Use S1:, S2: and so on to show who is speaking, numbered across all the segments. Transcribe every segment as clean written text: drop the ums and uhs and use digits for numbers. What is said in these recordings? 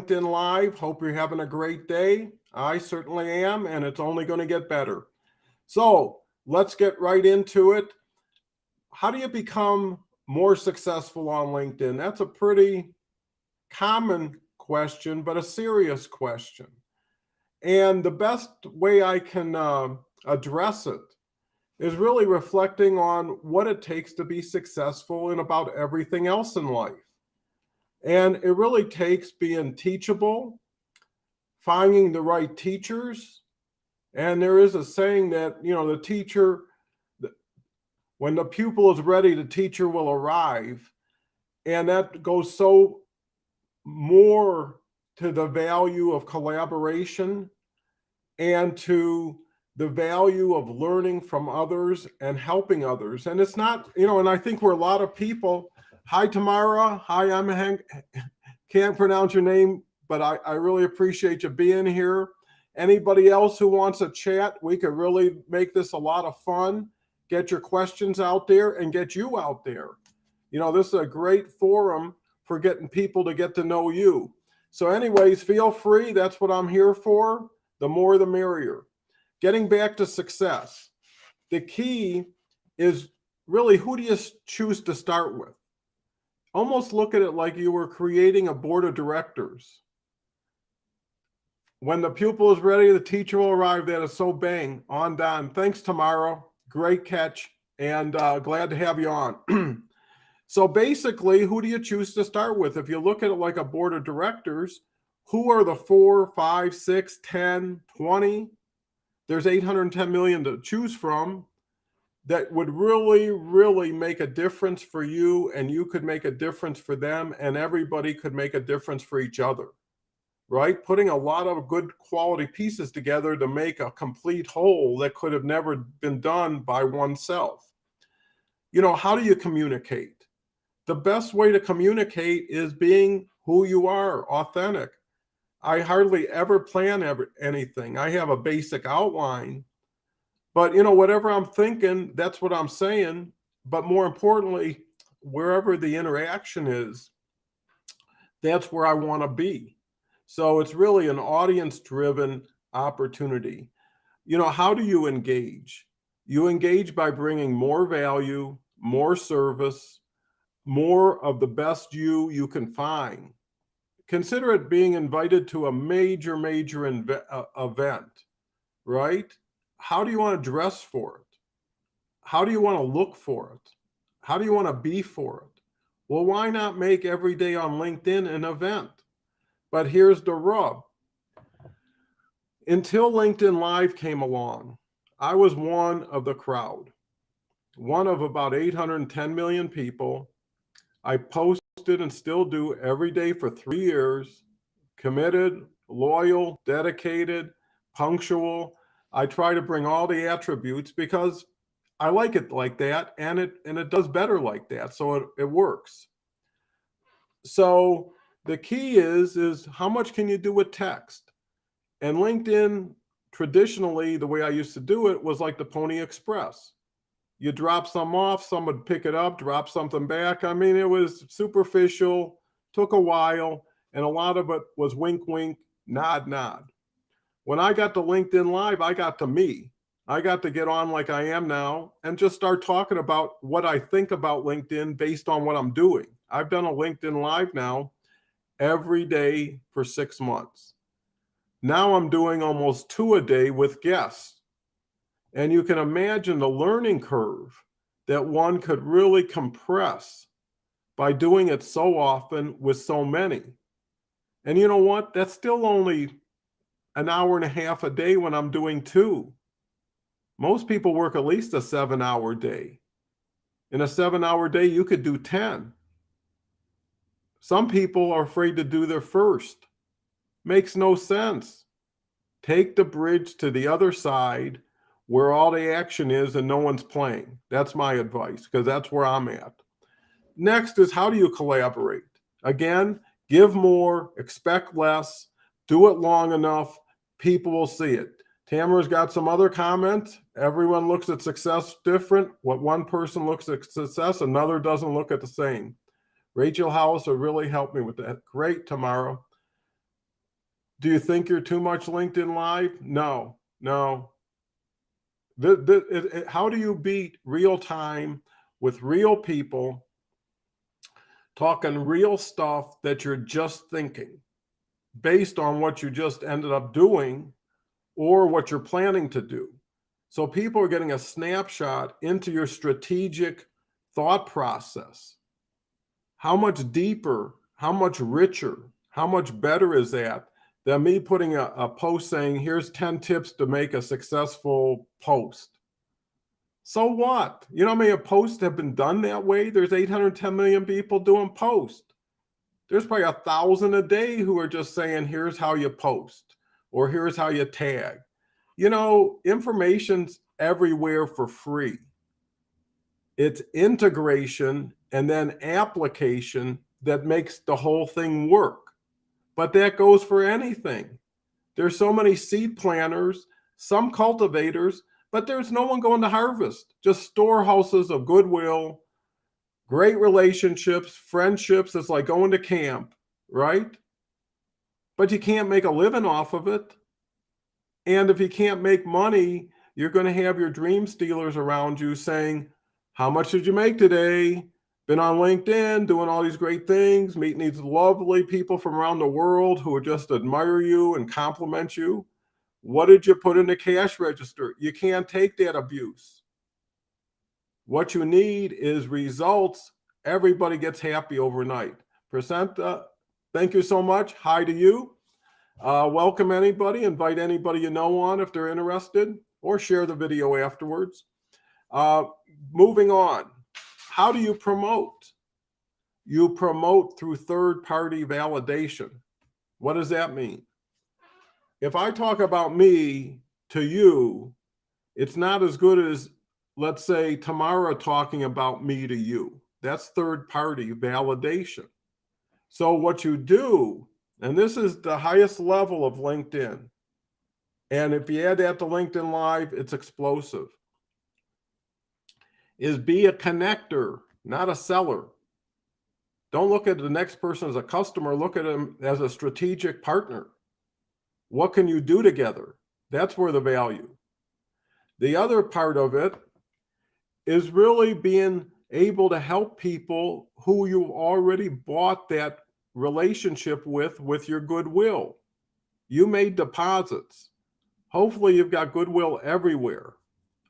S1: LinkedIn Live. Hope you're having a great day. I certainly am, and it's only going to get better. So let's get right into it. How do you become more successful on LinkedIn? That's a pretty common question, but a serious question. And the best way I can address it is really reflecting on what it takes to be successful in about everything else in life. And it really takes being teachable, finding the right teachers. And there is a saying that, the teacher, when the pupil is ready, the teacher will arrive. And that goes so more to the value of collaboration and to the value of learning from others and helping others. And it's not, and I think we're a lot of people. Hi, Tamara. Hi, I'm Hank. Can't pronounce your name, but I really appreciate you being here. Anybody else who wants to chat, we could really make this a lot of fun. Get your questions out there and get you out there. This is a great forum for getting people to get to know you. So anyways, feel free. That's what I'm here for. The more, the merrier. Getting back to success. The key is really, who do you choose to start with? Almost look at it like you were creating a board of directors. When the pupil is ready, the teacher will arrive. That is so bang on done. Thanks, Tamara. Great catch, and glad to have you on. So basically, who do you choose to start with? If you look at it like a board of directors, who are the 4, 5, 6, 10, 20? There's 810 million to choose from that would really, really make a difference for you, and you could make a difference for them, and everybody could make a difference for each other, right? Putting a lot of good quality pieces together to make a complete whole that could have never been done by oneself. How do you communicate? The best way to communicate is being who you are, authentic. I hardly ever plan anything. I have a basic outline, but whatever I'm thinking, that's what I'm saying. But more importantly, wherever the interaction is, that's where I want to be. So it's really an audience-driven opportunity. How do you engage? You engage by bringing more value, more service, more of the best you can find. Consider it being invited to a major event, right? How do you want to dress for it? How do you want to look for it? How do you want to be for it? Well, why not make every day on LinkedIn an event? But here's the rub. Until LinkedIn Live came along, I was one of the crowd, one of about 810 million people. I posted and still do every day for 3 years, committed, loyal, dedicated, punctual. I try to bring all the attributes because I like it like that, and it does better like that, so it works. So the key is how much can you do with text? And LinkedIn, traditionally, the way I used to do it was like the Pony Express. You drop some off, someone would pick it up, drop something back. I mean, it was superficial, took a while, and a lot of it was wink, wink, nod, nod. When I got to LinkedIn Live, I got to me. I got to get on like I am now and just start talking about what I think about LinkedIn based on what I'm doing. I've done a LinkedIn Live now every day for 6 months. Now I'm doing almost 2 a day with guests. And you can imagine the learning curve that one could really compress by doing it so often with so many. And you know what? That's still only an hour and a half a day when I'm doing 2. Most people work at least a 7-hour day. In a 7-hour day, you could do 10. Some people are afraid to do their first. Makes no sense. Take the bridge to the other side where all the action is and no one's playing. That's my advice, because that's where I'm at. Next is, how do you collaborate? Again, give more, expect less, do it long enough, people will see it. Tamara's got some other comments. Everyone looks at success different. What one person looks at success, another doesn't look at the same. Rachel House will really help me with that. Great, Tamara. Do you think you're too much LinkedIn Live? No, no. How do you beat real time with real people talking real stuff that you're just thinking based on what you just ended up doing or what you're planning to do? So people are getting a snapshot into your strategic thought process. How much deeper, how much richer, how much better is that than me putting a post saying, here's 10 tips to make a successful post? So what? You know how many posts have been done that way? There's 810 million people doing posts. There's probably 1,000 a day who are just saying, here's how you post, or here's how you tag. You know, information's everywhere for free. It's integration and then application that makes the whole thing work. But that goes for anything. There's so many seed planters, some cultivators, but there's no one going to harvest, just storehouses of goodwill, great relationships, friendships. It's like going to camp, right? But you can't make a living off of it. And if you can't make money, you're going to have your dream stealers around you saying, how much did you make today? Been on LinkedIn, doing all these great things, meeting these lovely people from around the world who just admire you and compliment you. What did you put in the cash register? You can't take that abuse. What you need is results. Everybody gets happy overnight. Presenta, thank you so much. Hi to you. Welcome anybody. Invite anybody you know on if they're interested, or share the video afterwards. Moving on. How do you promote? You promote through third-party validation. What does that mean? If I talk about me to you, it's not as good as, let's say, Tamara talking about me to you. That's third-party validation. So what you do, and this is the highest level of LinkedIn, and if you add that to LinkedIn Live, it's explosive, is be a connector, not a seller. Don't look at the next person as a customer. Look at them as a strategic partner. What can you do together? That's where the value. The other part of it is really being able to help people who you already bought that relationship with your goodwill. You made deposits. Hopefully you've got goodwill everywhere.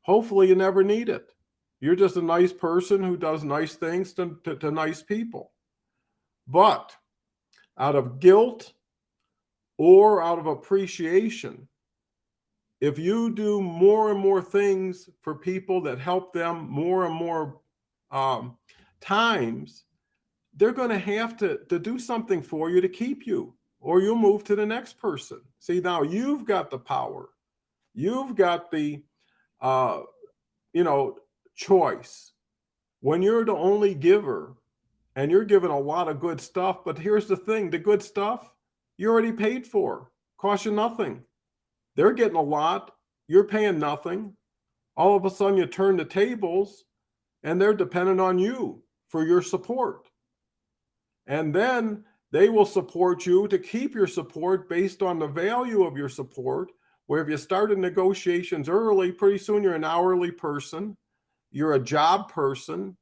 S1: Hopefully you never need it. You're just a nice person who does nice things to nice people. But out of guilt or out of appreciation, if you do more and more things for people that help them more and more times, they're going to have to do something for you to keep you, or you'll move to the next person. See, now you've got the power. You've got the, choice. When you're the only giver and you're giving a lot of good stuff, but here's the thing, the good stuff you already paid for, cost you nothing. They're getting a lot, you're paying nothing. All of a sudden you turn the tables and they're dependent on you for your support. And then they will support you to keep your support based on the value of your support, where if you started negotiations early, pretty soon you're an hourly person, you're a job person.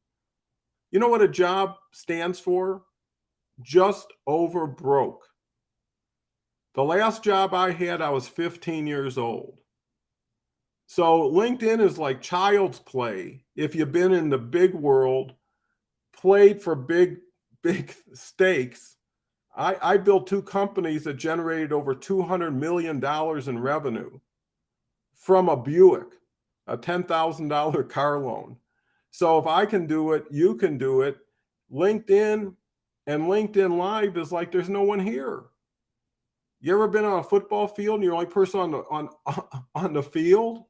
S1: You know what a job stands for? Just over broke. The last job I had, I was 15 years old. So LinkedIn is like child's play. If you've been in the big world, played for big stakes. I built 2 companies that generated over $200 million in revenue from a Buick, a $10,000 car loan. So if I can do it, you can do it. LinkedIn and LinkedIn Live is like there's no one here. You ever been on a football field and you're the only person on the field?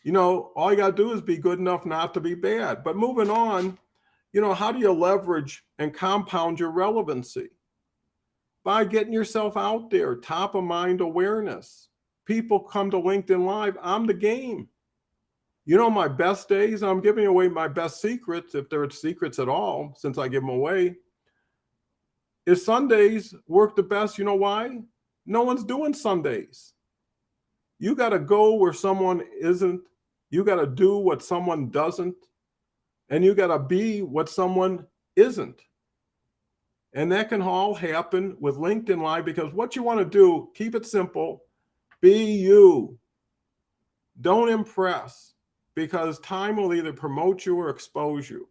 S1: You know, all you got to do is be good enough not to be bad. But moving on, how do you leverage and compound your relevancy? By getting yourself out there, top of mind awareness. People come to LinkedIn Live, I'm the game. My best days, I'm giving away my best secrets, if there are secrets at all, since I give them away, is Sundays work the best. You know why? No one's doing Sundays. You got to go where someone isn't. You got to do what someone doesn't. And you got to be what someone isn't. And that can all happen with LinkedIn Live, because what you want to do, keep it simple, be you. Don't impress, because time will either promote you or expose you.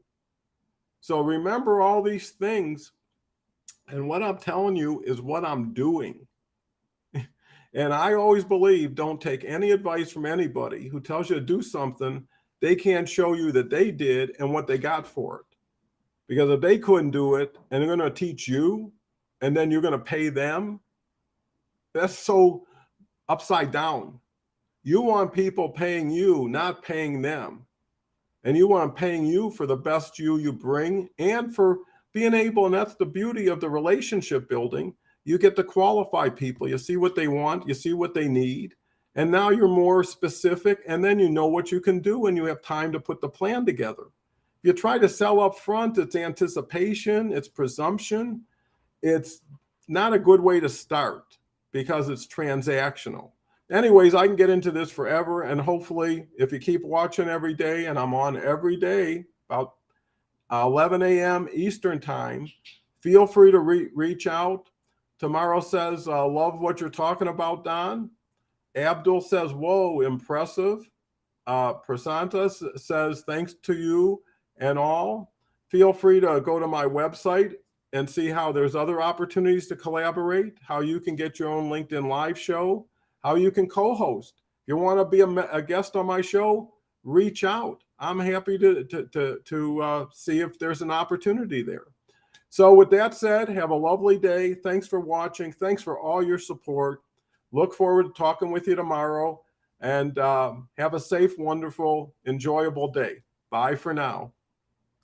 S1: So remember all these things. And what I'm telling you is what I'm doing. And I always believe, don't take any advice from anybody who tells you to do something they can't show you that they did and what they got for it. Because if they couldn't do it and they're going to teach you and then you're going to pay them, that's so upside down. You want people paying you, not paying them. And you want them paying you for the best you bring, and for being able, and that's the beauty of the relationship building. You get to qualify people. You see what they want, you see what they need, and now you're more specific, and then you know what you can do, and you have time to put the plan together. If you try to sell up front, it's anticipation, it's presumption. It's not a good way to start, because it's transactional. Anyways, I can get into this forever, and hopefully if you keep watching every day, and I'm on every day about 11 a.m. Eastern time, feel free to reach out. Tomorrow says, love what you're talking about, Don. Abdul says, whoa, impressive. Prasanta says, thanks to you and all. Feel free to go to my website and see how there's other opportunities to collaborate, how you can get your own LinkedIn Live show, how you can co-host. If you want to be a guest on my show, reach out. I'm happy to see if there's an opportunity there. So with that said, have a lovely day. Thanks for watching. Thanks for all your support. Look forward to talking with you tomorrow, and have a safe, wonderful, enjoyable day. Bye for now.